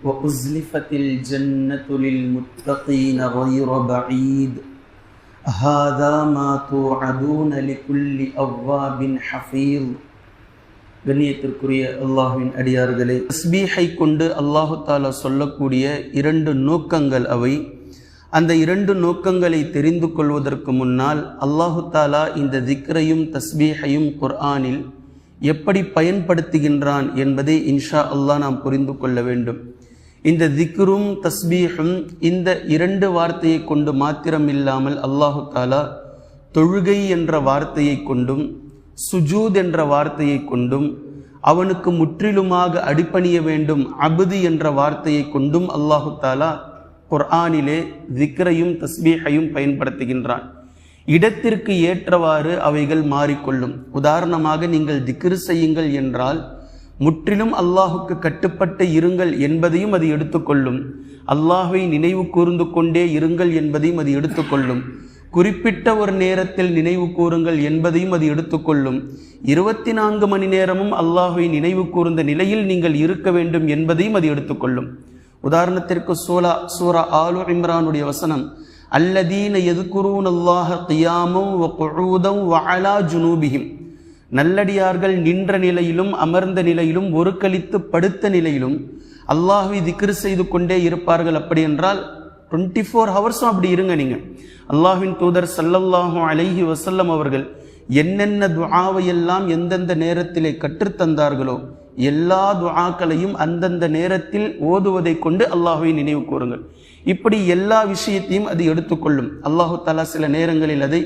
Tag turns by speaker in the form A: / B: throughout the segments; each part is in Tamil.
A: وأزلفت الجنة للمتقين غير بعيد هذا ما توعدون لكل أواب حفيظ. கண்ணியத்திற்குரிய அல்லாஹ்வின் அடியார்களே, தஸ்பீஹை கொண்டு அல்லாஹு தாலா சொல்லக்கூடிய 2 நோக்கங்கள் அவை. அந்த 2 நோக்கங்களை தெரிந்து கொள்வதற்கு முன்னால் அல்லாஹு தாலா இந்த திக்ரையும் தஸ்பீஹையும் குர்ஆனில் எப்படி பயன்படுத்துகின்றான் என்பதை இன்ஷா அல்லாஹ் நாம் புரிந்து கொள்ள வேண்டும். இந்த திக்ரும் தஸ்பீஹும் இந்த 2 வார்த்தையை கொண்டு மாத்திரம் இல்லாமல் அல்லாஹு தாலா தொழுகை என்ற வார்த்தையை கொண்டும் சுஜூத் என்ற வார்த்தையை கொண்டும் அவனுக்கு முற்றிலுமாக அடிபணிய வேண்டும் அபுது என்ற வார்த்தையை கொண்டும் அல்லாஹு தாலா குர்ஆனிலே திக்ரையும் தஸ்பீஹையும் பயன்படுத்துகின்றான். இடத்திற்கு ஏற்றவாறு அவைகள் மாறிக்கொள்ளும். உதாரணமாக, நீங்கள் திக்ர் செய்யுங்கள் என்றால் முற்றிலும் அல்லாஹுக்கு கட்டுப்பட்டு இருங்கள் என்பதையும் அது எடுத்துக்கொள்ளும். அல்லாஹ்வை நினைவு கூர்ந்து கொண்டே இருங்கள் என்பதையும் அது எடுத்துக்கொள்ளும். குறிப்பிட்ட ஒரு நேரத்தில் நினைவு கூறுங்கள் என்பதையும் அது எடுத்துக்கொள்ளும். 24 மணி நேரமும் அல்லாஹ்வை நினைவு கூர்ந்த நிலையில் நீங்கள் இருக்க வேண்டும் என்பதையும் அது எடுத்துக்கொள்ளும். உதாரணத்திற்கு சூரா ஆலு இம்ரானுடைய வசனம், அல்லதீன யذ்குரூனல்லாஹ கியாமன் வ குஊதன் வ அலா ஜுனூபிஹிம். நல்லடியார்கள் நின்ற நிலையிலும் அமர்ந்த நிலையிலும் ஒருக்கழித்து படுத்த நிலையிலும் அல்லாஹ்வை திக்ர் செய்து கொண்டே இருப்பார்கள். அப்படி என்றால் 24 ஹவர்ஸும் அப்படி இருங்க. நீங்கள் அல்லாஹ்வின் தூதர் ஸல்லல்லாஹு அலைஹி வஸல்லம் அவர்கள் என்னென்ன துஆவையெல்லாம் எந்தெந்த நேரத்திலே கற்றுத்தந்தார்களோ எல்லா துஆக்களையும் அந்தந்த நேரத்தில் ஓதுவதை கொண்டு அல்லாஹ்வை நினைவு கூறுங்கள். இப்படி எல்லா விஷயத்தையும் அது எடுத்துக்கொள்ளும். அல்லாஹு தஆலா சில நேரங்களில் அதை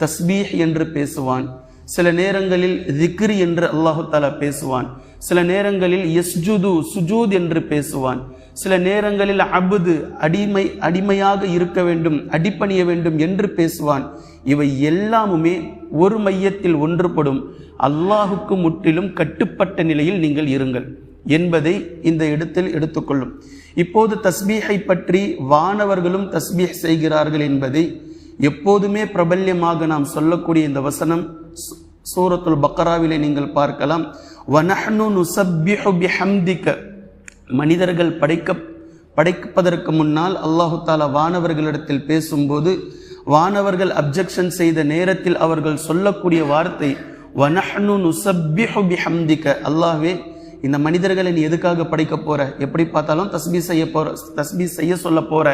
A: தஸ்பீஹ் என்று பேசுவான், சில நேரங்களில் திக்ர் என்று அல்லாஹு தஆலா பேசுவான், சில நேரங்களில் யஸ்ஜுது சுஜூத் என்று பேசுவான், சில நேரங்களில் அபுது அடிமையாக இருக்க வேண்டும், அடிபணிய வேண்டும் என்று பேசுவான். இவை எல்லாமுமே ஒரு மையத்தில் ஒன்றுபடும். அல்லாஹுக்கு முற்றிலும் கட்டுப்பட்ட நிலையில் நீங்கள் இருங்கள் என்பதை இந்த இடத்தில் எடுத்துக்கொள்ளும். இப்போது தஸ்பீஹை பற்றி வானவர்களும் தஸ்பீஹ் செய்கிறார்கள் என்பதை எப்போதுமே பிரபல்யமாக நாம் சொல்லக்கூடிய இந்த வசனம் சூரத்துல் பக்ராவிலே நீங்கள் பார்க்கலாம். வனஹ்னு நுஸப்பிஹு பிஹம்திக. மனிதர்கள் படைப்பதற்கு முன்னால் அல்லாஹு தாலா வானவர்களிடத்தில் பேசும்போது வானவர்கள் அப்ஜெக்ஷன் செய்த நேரத்தில் அவர்கள் சொல்லக்கூடிய வார்த்தை வனஹ்னு நுஸப்பிஹு பிஹம்திக. அல்லாஹ்வே, இந்த மனிதர்களை நீ எதுக்காக படைக்க போற? எப்படி பார்த்தாலும் தஸ்பீஹ் செய்ய சொல்ல போற.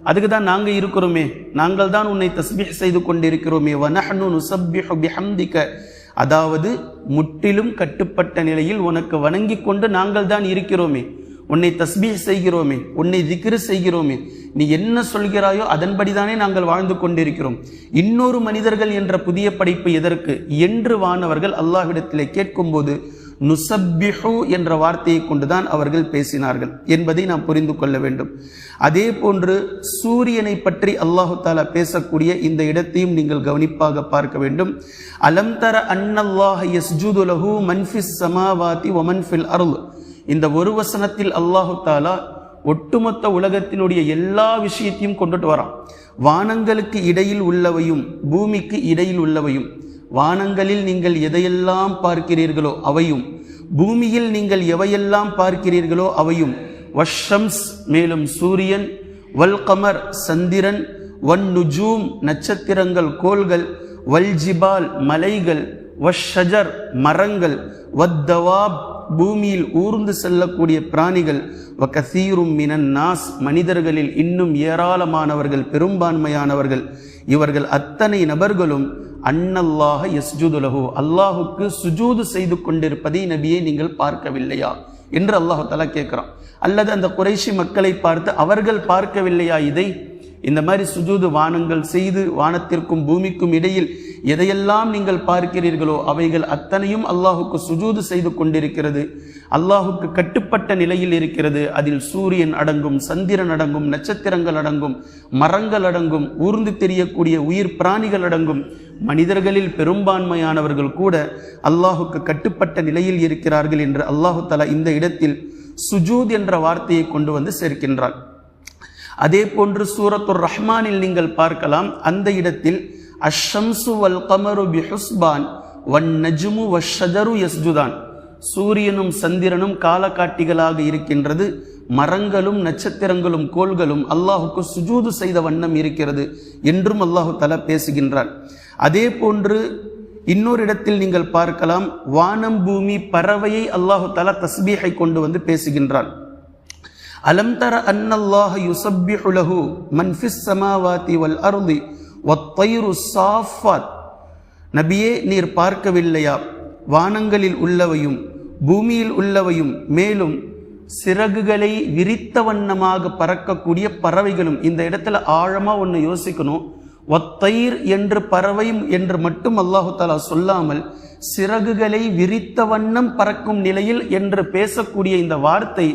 A: அதுக்கு தான் நாங்கள் இருக்கிறோமே, நாங்கள் தான் உன்னை தஸ்பீஹ் செய்து கொண்டிருக்கிறோமே. வனஹ்னு நுஸப்பிஹு பிஹம்திக, அதாவது முற்றிலும் கட்டுப்பட்ட நிலையில் உனக்கு வணங்கி கொண்டு நாங்கள் தான் இருக்கிறோமே, உன்னை தஸ்பீஹ் செய்கிறோமே, உன்னை திக்ர் செய்கிறோமே, நீ என்ன சொல்கிறாயோ அதன்படிதானே நாங்கள் வாழ்ந்து கொண்டிருக்கிறோம். இன்னொரு மனிதர்கள் என்ற புதிய படைப்பு எதற்கு என்று வானவர்கள் அல்லாஹ்விடத்திலே கேட்கும்போது நுஸப்பிஹு என்ற வார்த்தையை கொண்டுதான் அவர்கள் பேசினார்கள் என்பதை நாம் புரிந்து கொள்ள வேண்டும். அதே போன்று சூரியனை பற்றி அல்லாஹு தாலா பேசக்கூடிய இந்த இடத்தையும் நீங்கள் கவனிப்பாக பார்க்க வேண்டும். அலம் தர அன்னல்லாஹ யஸ்ஜுது லஹு மன் ஃபிஸ் ஸமாவாதி வ மன் ஃபில் அர்த். இந்த ஒரு வசனத்தில் அல்லாஹு தாலா ஒட்டுமொத்த உலகத்தினுடைய எல்லா விஷயத்தையும் கொண்டுட்டு வரான். வானங்களுக்கு இடையில் உள்ளவையும் பூமிக்கு இடையில் உள்ளவையும், வானங்களில் நீங்கள் எதையெல்லாம் பார்க்கிறீர்களோ அவையும், பூமியில் நீங்கள் எவையெல்லாம் பார்க்கிறீர்களோ அவையும், வஷம்ஸ் மேலும் சூரியன், வல் கமர் சந்திரன், வன் நுஜூம் நட்சத்திரங்கள் கோள்கள், வல் ஜிபால் மலைகள், வஷஜர் மரங்கள், வத்தவாப் பூமியில் ஊர்ந்து செல்லக்கூடிய பிராணிகள், வகசீரும் மினன் நாஸ் மனிதர்களில் இன்னும் ஏராளமானவர்கள் பெரும்பான்மையானவர்கள், இவர்கள் அத்தனை நபர்களும் அன்னல்லாஹ யஸ்ஜுது லஹு, அல்லாஹுக்கு சுஜூது செய்து கொண்டிருப்பதை நபியை நீங்கள் பார்க்கவில்லையா என்று அல்லாஹு தஆலா கேட்கிறான். அல்லது அந்த குறைஷி மக்களை பார்த்து அவர்கள் பார்க்கவில்லையா இதை? இந்த மாதிரி சுஜூது வானங்கள் செய்து வானத்திற்கும் பூமிக்கும் இடையில் எதையெல்லாம் நீங்கள் பார்க்கிறீர்களோ அவைகள் அத்தனையும் அல்லாஹுக்கு சுஜூது செய்து கொண்டிருக்கிறது, அல்லாஹுக்கு கட்டுப்பட்ட நிலையில் இருக்கிறது. அதில் சூரியன் அடங்கும், சந்திரன் அடங்கும், நட்சத்திரங்கள் அடங்கும், மரங்கள் அடங்கும், ஊர்ந்து தெரியக்கூடிய உயிர் பிராணிகள் அடங்கும். மனிதர்களில் பெரும்பான்மையானவர்கள் கூட அல்லாஹுக்கு கட்டுப்பட்ட நிலையில் இருக்கிறார்கள் என்று அல்லாஹு தஆலா இந்த இடத்தில் சுஜூத் என்ற வார்த்தையை கொண்டு வந்து சேர்க்கின்றார். அதே போன்று சூரத்துர் ரஹ்மானில் நீங்கள் பார்க்கலாம். அந்த இடத்தில் அஷ்ஷம்சு வல் கமரு பிஹுஸ்பான் வன் நஜ்மு வஷ்ஷஜரு யஸ்ஜுதான். சூரியனும் சந்திரனும் காலகாட்டிகளாக இருக்கின்றது, மரங்களும் நட்சத்திரங்களும் கோள்களும் அல்லாஹுக்கு சுஜூது செய்த வண்ணம் இருக்கிறது என்றும் அல்லாஹு தஆலா பேசுகின்றார். அதே போன்று இன்னொரு இடத்தில் நீங்கள் பார்க்கலாம், வானம் பூமி பறவையை அல்லாஹு தஆலா தஸ்பீஹை கொண்டு வந்து பேசுகின்றான். அலம் தர அன்னல்லாஹ யுஸப்பிஹு லஹு மன் ஃபிஸ் ஸமாவாதி வல் அர்தி வத்-தைரு ஸாஃபாத். நபியே, நீர் பார்க்கவில்லையா, வானங்களில் உள்ளவையும் பூமியில் உள்ளவையும் மேலும் சிறகுகளை விரித்த வண்ணமாக பறக்கக்கூடிய பறவைகளும். இந்த இடத்துல ஆழமா ஒன்று யோசிக்கணும். ஒத்தைர் என்று பறவையும் என்று மட்டும் அல்லாஹு தஆலா சொல்லாமல் சிறகுகளை விரித்த வண்ணம் பறக்கும் நிலையில் என்று பேசக்கூடிய இந்த வார்த்தை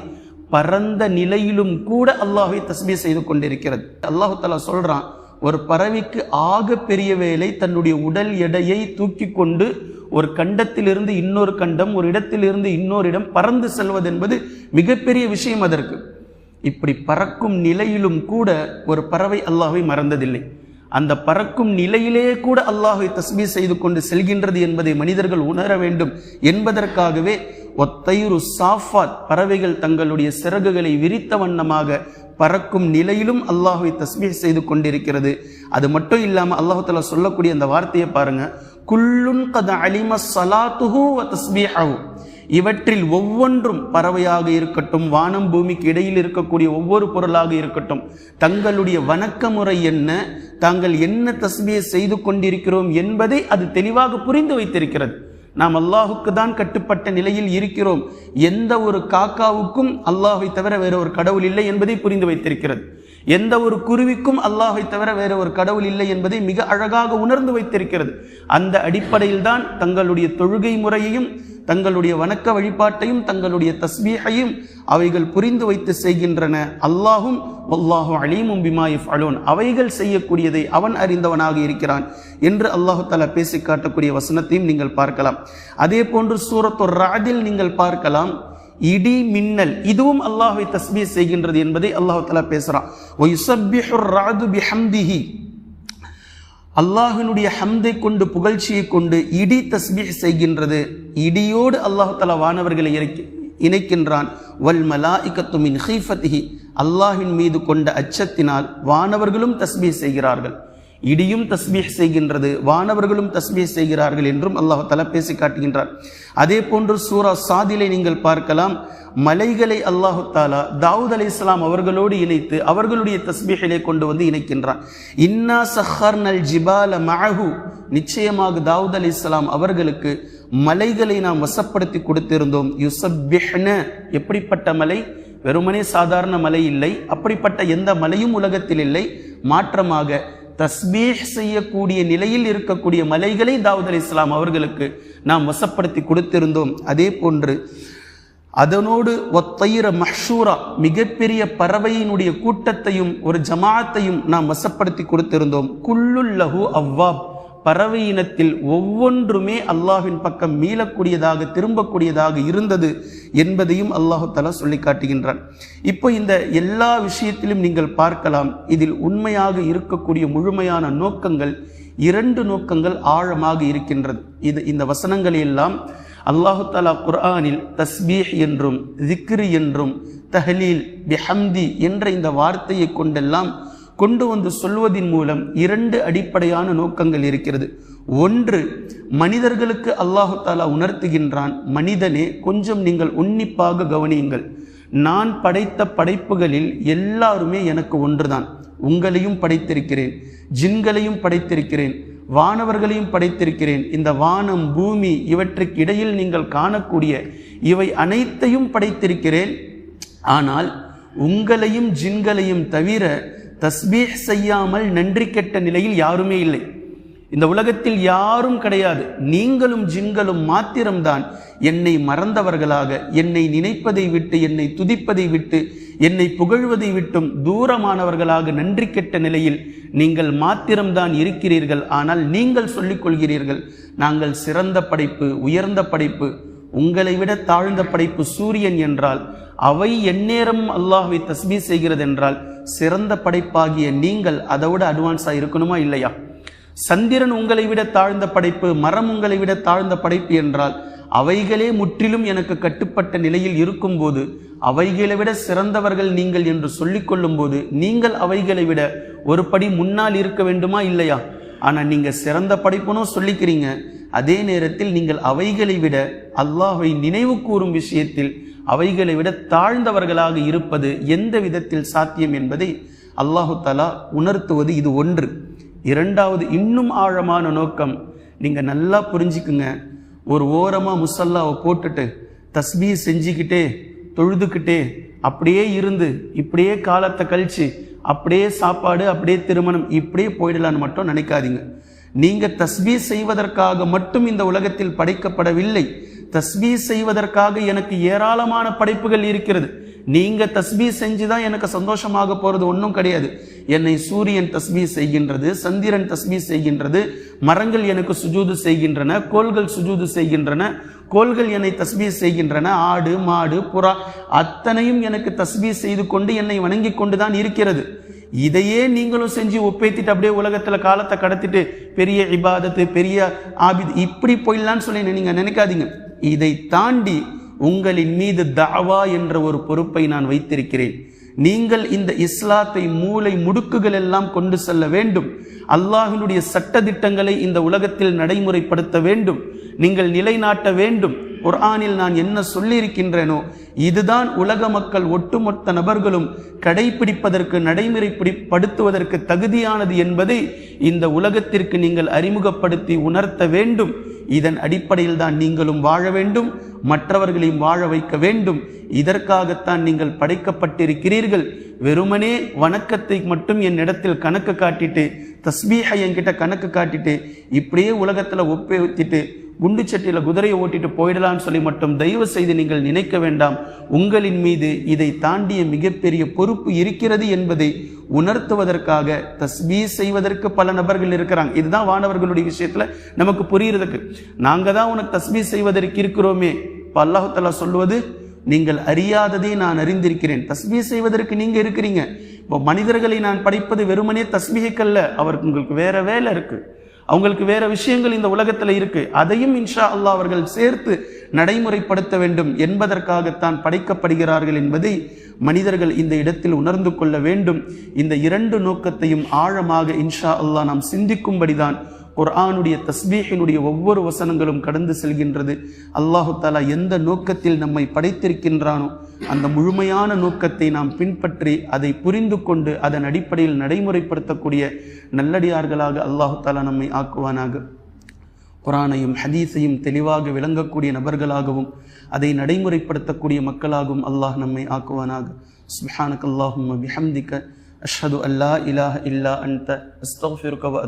A: பறந்த நிலையிலும் கூட அல்லாஹ்வை தஸ்பீஹ் செய்து கொண்டிருக்கிறது. அல்லாஹு தஆலா சொல்றான், ஒரு பறவைக்கு ஆக பெரிய வேலை தன்னுடைய உடல் எடையை தூக்கி கொண்டு ஒரு கண்டத்திலிருந்து இன்னொரு கண்டம், ஒரு இடத்திலிருந்து இன்னொரு இடம் பறந்து செல்வது என்பது மிகப்பெரிய விஷயம். அதற்கு இப்படி பறக்கும் நிலையிலும் கூட ஒரு பறவை அல்லாஹ்வை மறந்ததில்லை. அந்த பறக்கும் நிலையிலே கூட அல்லாஹ்வை தஸ்பீஹ் செய்து கொண்டு செல்கின்றது என்பதை மனிதர்கள் உணர வேண்டும் என்பதற்காகவே ஒத்தைரு சாஃபாத், பறவைகள் தங்களுடைய சிறகுகளை விரித்த வண்ணமாக பறக்கும் நிலையிலும் அல்லாஹ்வை தஸ்பீஹ் செய்து கொண்டிருக்கிறது. அது மட்டும் இல்லாமல் அல்லாஹ் தஆலா சொல்லக்கூடிய அந்த வார்த்தையை பாருங்க, குல்லுன் கத் அலிம ஸலாத்துஹு வ தஸ்பீஹஹு. இவற்றில் ஒவ்வொன்றும், பறவையாக இருக்கட்டும், வானம் பூமிக்கு இடையில் இருக்கக்கூடிய ஒவ்வொரு பொருளாக இருக்கட்டும், தங்களுடைய வணக்க முறை என்ன, தாங்கள் என்ன தஸ்பீஹ் செய்து கொண்டிருக்கிறோம் என்பதை அது தெளிவாக புரிந்து வைத்திருக்கிறது. நாம் அல்லாஹுக்கு தான் கட்டுப்பட்ட நிலையில் இருக்கிறோம், எந்த ஒரு காக்காவுக்கும் அல்லாஹை தவிர வேற ஒரு கடவுள் இல்லை என்பதை புரிந்து வைத்திருக்கிறது. எந்த ஒரு குருவிக்கும் அல்லாஹை தவிர வேற ஒரு கடவுள் இல்லை என்பதை மிக அழகாக உணர்ந்து வைத்திருக்கிறது. அந்த அடிப்படையில் தான் தங்களுடைய தொழுகை முறையையும் தங்களுடைய வணக்க வழிபாட்டையும் தங்களுடைய தஸ்பீஹையும் அவைகள் புரிந்து வைத்து செய்கின்றன. அல்லாஹும் வல்லாஹு அலீமும் பிமா யஃஅலூன், அவைகள் செய்யக்கூடியதை அவன் அறிந்தவனாக இருக்கிறான் என்று அல்லாஹு தஆலா பேசி காட்டக்கூடிய வசனத்தையும் நீங்கள் பார்க்கலாம். அதே போன்று சூரத்துர் ரஅதில் நீங்கள் பார்க்கலாம், இடி மின்னல் இதுவும் அல்லாஹ்வை தஸ்பீஹ் செய்கின்றது என்பதை அல்லாஹ் தஆலா பேசுறான். வயுஸப்பிஹுர் ரஅது பிஹம்திஹி, அல்லாஹ்வினுடைய ஹம்தை கொண்டு புகழ்ச்சியை கொண்டு இடி தஸ்பீஹ் செய்கின்றது. இடியோடு அல்லாஹ் தஆலா வானவர்களை இணைக்கின்றான். வல் மலாயிகத்து மின் ஹீஃபத்திஹி, அல்லாஹ்வின் மீது கொண்ட அச்சத்தினால் வானவர்களும் தஸ்பீஹ் செய்கிறார்கள். இடியும் தஸ்பீஹ் செய்கின்றது, வானவர்களும் தஸ்பீஹ் செய்கிறார்கள் என்றும் அல்லாஹ் தஆலா பேசி காட்டுகின்றார். அதே போன்று சூரா சாதிலை நீங்கள் பார்க்கலாம், மலைகளை அல்லாஹு தஆலா தாவூத் அலைஹிஸ்ஸலாம் அவர்களோடு இணைத்து அவர்களுடைய தஸ்பீஹிலே கொண்டு வந்து இணைக்கின்றான். இன்னா சஹர்னல் ஜிபால மஅஹு, நிச்சயமாக தாவூத் அலைஹிஸ்ஸலாம் அவர்களுக்கு மலைகளை நாம் வசப்படுத்தி கொடுத்திருந்தோம். யுஸப்பிஹ்ன, எப்படிப்பட்ட மலை? வெறுமனே சாதாரண மலை இல்லை, அப்படிப்பட்ட எந்த மலையும் உலகத்தில் இல்லை. மாற்றமாக தஸ்பீஹ் செய்யக்கூடிய நிலையில் இருக்கக்கூடிய மலைகளை தாவூத் அலைஹிஸ்ஸலாம் அவர்களுக்கு நாம் வசப்படுத்தி கொடுத்திருந்தோம். அதே போன்று அதனோடு ஒத்தைர மஹ்ஷூரா, மிகப்பெரிய பறவையினுடைய கூட்டத்தையும் ஒரு ஜமாஅத்தையும் நாம் வசப்படுத்தி கொடுத்திருந்தோம். குல்லுல் லஹு அவ்வாப், பறவை இனத்தில் ஒவ்வொன்றுமே அல்லாஹ்வின் பக்கம் மீளக்கூடியதாக திரும்பக்கூடியதாக இருந்தது என்பதையும் அல்லாஹு தஆலா சொல்லி காட்டுகின்றான். இப்போ இந்த எல்லா விஷயத்திலும் நீங்கள் பார்க்கலாம், இதில் உண்மையாக இருக்கக்கூடிய முழுமையான நோக்கங்கள், இரண்டு நோக்கங்கள் ஆழமாக இருக்கின்றது. இந்த வசனங்கள் எல்லாம் அல்லாஹு தஆலா குர்ஆனில் தஸ்பீஹ் என்றும் திக்ர் என்றும் தஹ்லீல் பிஹம்தி என்ற இந்த வார்த்தையை கொண்டெல்லாம் கொண்டு வந்து சொல்வதின் மூலம் இரண்டு அடிப்படையான நோக்கங்கள் இருக்கிறது. ஒன்று, மனிதர்களுக்கு அல்லாஹு தஆலா உணர்த்துகின்றான், மனிதனே கொஞ்சம் நீங்கள் உன்னிப்பாக கவனியுங்கள், நான் படைத்த படைப்புகளில் எல்லாருமே எனக்கு ஒன்றுதான். உங்களையும் படைத்திருக்கிறேன், ஜின்களையும் படைத்திருக்கிறேன், வானவர்களையும் படைத்திருக்கிறேன். இந்த வானம் பூமி இவற்றுக்கு இடையில் நீங்கள் காணக்கூடிய இவை அனைத்தையும் படைத்திருக்கிறேன். ஆனால் உங்களையும் ஜின்களையும் தவிர தஸ்பீஹ் செய்யாமல் நன்றி கெட்ட நிலையில் யாருமே இல்லை. இந்த உலகத்தில் யாரும் கிடையாது. நீங்களும் ஜின்களும் மாத்திரம்தான் என்னை மறந்தவர்களாக, என்னை நினைப்பதை விட்டு, என்னை துதிப்பதை விட்டு, என்னை புகழ்வதை விட்டும் தூரமானவர்களாக நன்றி கெட்ட நிலையில் நீங்கள் மாத்திரம்தான் இருக்கிறீர்கள். ஆனால் நீங்கள் சொல்லிக் கொள்கிறீர்கள், நாங்கள் சிறந்த படைப்பு, உயர்ந்த படைப்பு, உங்களை விட தாழ்ந்த படைப்பு சூரியன் என்றால் அவை எந்நேரம் அல்லாஹ்வை தஸ்பீஹ் செய்கிறது என்றால் சிறந்த படைப்பாகிய நீங்கள் அதை விட அட்வான்ஸாக இருக்கணுமா இல்லையா? சந்திரன் உங்களை விட தாழ்ந்த படைப்பு, மரம் உங்களை விட தாழ்ந்த படைப்பு என்றால் அவைகளே முற்றிலும் எனக்கு கட்டுப்பட்ட நிலையில் இருக்கும்போது அவைகளை விட சிறந்தவர்கள் நீங்கள் என்று சொல்லிக் கொள்ளும் போது நீங்கள் அவைகளை விட ஒரு படி முன்னால் இருக்க வேண்டுமா இல்லையா? ஆனால் நீங்கள் சிறந்த படைப்புனும் சொல்லிக்கிறீங்க, அதே நேரத்தில் நீங்கள் அவைகளை விட அல்லாஹ்வை நினைவு கூறும் விஷயத்தில் அவைகளை விட தாழ்ந்தவர்களாக இருப்பது எந்த விதத்தில் சாத்தியம் என்பதை அல்லாஹு தஆலா உணர்த்துவது இது ஒன்று. இரண்டாவது இன்னும் ஆழமான நோக்கம், நீங்கள் நல்லா புரிஞ்சுக்குங்க. ஒரு ஓரமாக முசல்லாவை போட்டுட்டு தஸ்பீ செஞ்சுக்கிட்டே தொழுதுகிட்டே அப்படியே இருந்து இப்படியே காலத்தை கழிச்சு அப்படியே சாப்பாடு அப்படியே திருமணம் இப்படியே போயிடலான்னு மட்டும் நினைக்காதீங்க. நீங்கள் தஸ்பீ செய்வதற்காக மட்டும் இந்த உலகத்தில் படைக்கப்படவில்லை. தஸ்பீ செய்வதற்காக எனக்கு ஏராளமான படைப்புகள் இருக்கிறது. நீங்க தஸ்பீ செஞ்சுதான் எனக்கு சந்தோஷமாக போறது ஒன்றும் கிடையாது. என்னை சூரியன் தஸ்பீ செய்கின்றது, சந்திரன் தஸ்பீ செய்கின்றது, மரங்கள் எனக்கு சுஜூது செய்கின்றன, கோள்கள் சுஜூது செய்கின்றன, கோள்கள் என்னை தஸ்பீ செய்கின்றன, ஆடு மாடு புறா அத்தனையும் எனக்கு தஸ்பீ செய்து கொண்டு என்னை வணங்கி கொண்டுதான் இருக்கிறது. இதையே நீங்களும் செஞ்சு ஒப்பேத்திட்டு அப்படியே உலகத்துல காலத்தை கடத்திட்டு பெரிய இபாதத்து பெரிய ஆபித் இப்படி போயிடலான்னு சொல்லி நீங்க நினைக்காதீங்க. இதை தாண்டி உங்களின் மீது தஅவா என்ற ஒரு பொறுப்பை நான் வைத்திருக்கிறேன். நீங்கள் இந்த இஸ்லாத்தை மூளை முடுக்குகள் எல்லாம் கொண்டு செல்ல வேண்டும். அல்லாஹ்வினுடைய சட்ட திட்டங்களை இந்த உலகத்தில் நடைமுறைப்படுத்த வேண்டும். நீங்கள் நிலைநாட்ட வேண்டும். குர்ஆனில் நான் என்ன சொல்லியிருக்கின்றேனோ இதுதான் உலக மக்கள் ஒட்டுமொத்த நபர்களும் கடைபிடிப்பதற்கு நடைமுறைப்படுத்துவதற்கு தகுதியானது என்பதை இந்த உலகத்திற்கு நீங்கள் அறிமுகப்படுத்தி உணர்த்த வேண்டும். இதன் அடிப்படையில் தான் நீங்களும் வாழ வேண்டும், மற்றவர்களையும் வாழ வைக்க வேண்டும். இதற்காகத்தான் நீங்கள் படைக்கப்பட்டிருக்கிறீர்கள். வெறுமனே வணக்கத்தை மட்டும் என் இடத்தில் கணக்கு காட்டிட்டு தஸ்பீஹை என்கிட்ட கணக்கு காட்டிட்டு இப்படியே உலகத்துல ஒப்பேத்திட்டு குண்டு சட்டியில் குதிரையை ஓட்டிட்டு போயிடலான்னு சொல்லி மட்டும் தயவு செய்து நீங்கள் நினைக்க வேண்டாம். உங்களின் மீது இதை தாண்டிய மிகப்பெரிய பொறுப்பு இருக்கிறது என்பதை உணர்த்துவதற்காக தஸ்பீ செய்வதற்கு பல நபர்கள் இருக்கிறாங்க. இதுதான் வானவர்களுடைய விஷயத்துல நமக்கு புரியுறதுக்கு. நாங்க தான் உனக்கு தஸ்பீ செய்வதற்கு இருக்கிறோமே. இப்போ அல்லாஹ் தஆலா சொல்லுவது, நீங்கள் அறியாததை நான் அறிந்திருக்கிறேன். தஸ்பீ செய்வதற்கு நீங்க இருக்கிறீங்க. இப்போ மனிதர்களை நான் படைப்பது வெறுமனே தஸ்பீஹுக்கல்ல, அவருக்கு உங்களுக்கு வேற வேலை இருக்கு, அவங்களுக்கு வேற விஷயங்கள் இந்த உலகத்துல இருக்கு. அதையும் இன்ஷா அல்லாஹ் அவர்கள் சேர்த்து நடைமுறைப்படுத்த வேண்டும் என்பதற்காகத்தான் படைக்கப்படுகிறார்கள் என்பதை மனிதர்கள் இந்த இடத்தில் உணர்ந்து கொள்ள வேண்டும். இந்த இரண்டு நோக்கத்தையும் ஆழமாக இன்ஷா அல்லாஹ் நாம் சிந்திக்கும்படிதான் குர்ஆனுடைய தஸ்பீஹினுடைய ஒவ்வொரு வசனங்களும் கடந்து செல்கின்றது. அல்லாஹு தஆலா எந்த நோக்கத்தில் நம்மை படைத்திருக்கின்றானோ அந்த முழுமையான நோக்கத்தை நாம் பின்பற்றி அதை புரிந்து கொண்டு அதன் அடிப்படையில் நடைமுறைப்படுத்தக்கூடிய நல்லடியார்களாக அல்லாஹு தஆலா நம்மை ஆக்குவானாக. குர்ஆனையும் ஹதீஸையும் தெளிவாக விளங்கக்கூடிய நபர்களாகவும் அதை நடைமுறைப்படுத்தக்கூடிய மக்களாகவும் அல்லாஹ் நம்மை ஆக்குவானாக. சுப்ஹானக அல்லாஹும்ம பிஹம்திக அஷ்ஹது அல்லா இலாஹ இல்லா அன்த அஸ்தக்ஃபிருக